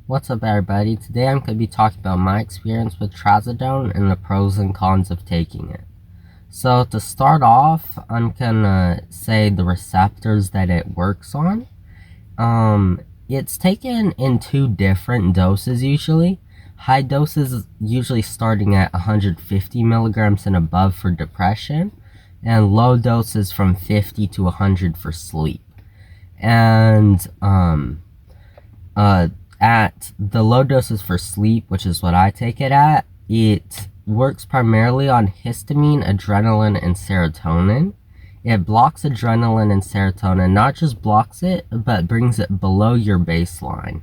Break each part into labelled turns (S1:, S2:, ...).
S1: What's up, everybody? Today I'm going to be talking about my experience with trazodone and the pros and cons of taking it. So to start off, I'm going to say the receptors that it works on. It's taken in two different doses usually. High doses usually starting at 150 milligrams and above for depression, and low doses from 50 to 100 for sleep. And uh, at the low doses for sleep, which is what I take it at, it works primarily on histamine, adrenaline, and serotonin. It blocks adrenaline and serotonin, not just blocks it, but brings it below your baseline.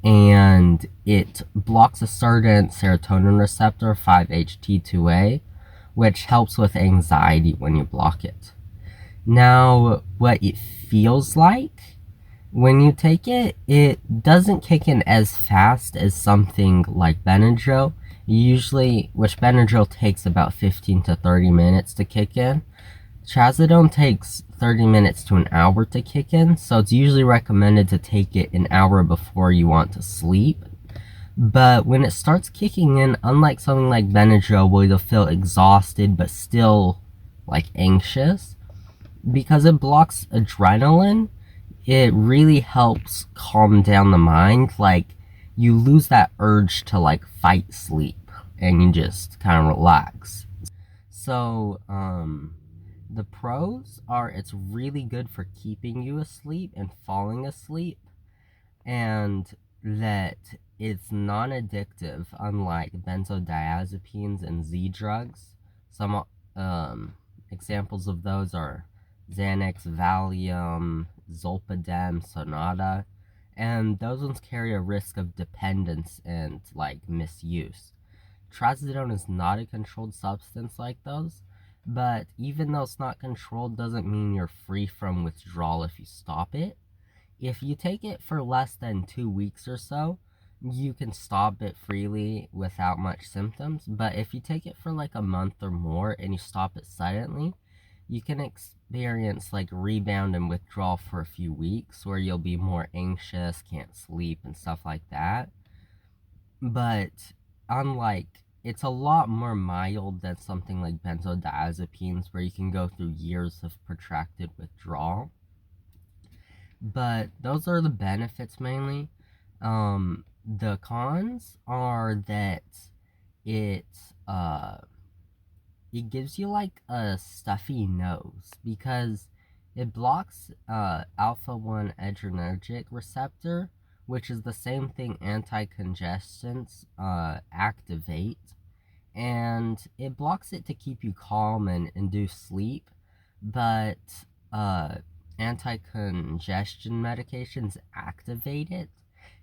S1: And it blocks a certain serotonin receptor, 5-HT2A, which helps with anxiety when you block it. Now, what it feels like when you take it, it doesn't kick in as fast as something like Benadryl. Usually, which Benadryl takes about 15 to 30 minutes to kick in. Trazodone takes 30 minutes to an hour to kick in, so it's usually recommended to take it an hour before you want to sleep. But when it starts kicking in, unlike something like Benadryl where you'll feel exhausted but still like anxious, because it blocks adrenaline, it really helps calm down the mind. Like, you lose that urge to like fight sleep and you just kind of relax. So, the pros are it's really good for keeping you asleep and falling asleep, and that it's non-addictive, unlike benzodiazepines and Z drugs. Some examples of those are Xanax, Valium, Zolpidem, Sonata, and those ones carry a risk of dependence and like misuse. Trazodone is not a controlled substance like those, but even though it's not controlled doesn't mean you're free from withdrawal if you stop it. If you take it for less than 2 weeks or so, you can stop it freely without much symptoms. But if you take it for like a month or more and you stop it suddenly, you can experience like rebound and withdrawal for a few weeks where you'll be more anxious, can't sleep, and stuff like that. But unlike, it's a lot more mild than something like benzodiazepines where you can go through years of protracted withdrawal. But those are the benefits mainly. The cons are that it uh it gives you like a stuffy nose because it blocks alpha 1 adrenergic receptor, which is the same thing anti-congestants activate, and it blocks it to keep you calm and induce sleep, but uh, anti-congestion medications activate it,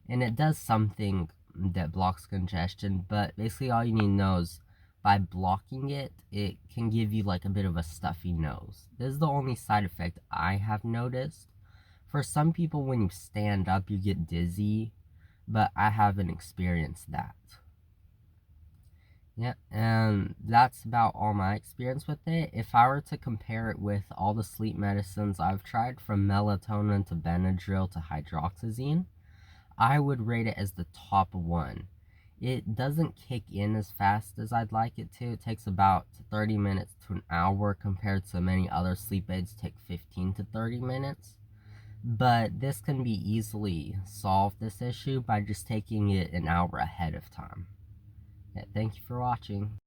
S1: and it does something that blocks congestion, but basically all you need to know is by blocking it, it can give you like a bit of a stuffy nose. This is the only side effect I have noticed. For some people, when you stand up, you get dizzy, but I haven't experienced that. Yeah, and that's about all my experience with it. If I were to compare it with all the sleep medicines I've tried, from melatonin to Benadryl to hydroxyzine, I would rate it as the top one. It doesn't kick in as fast as I'd like it to. It takes about 30 minutes to an hour compared to many other sleep aids take 15 to 30 minutes. But this can be easily solved, this issue, by just taking it an hour ahead of time. Yeah, thank you for watching.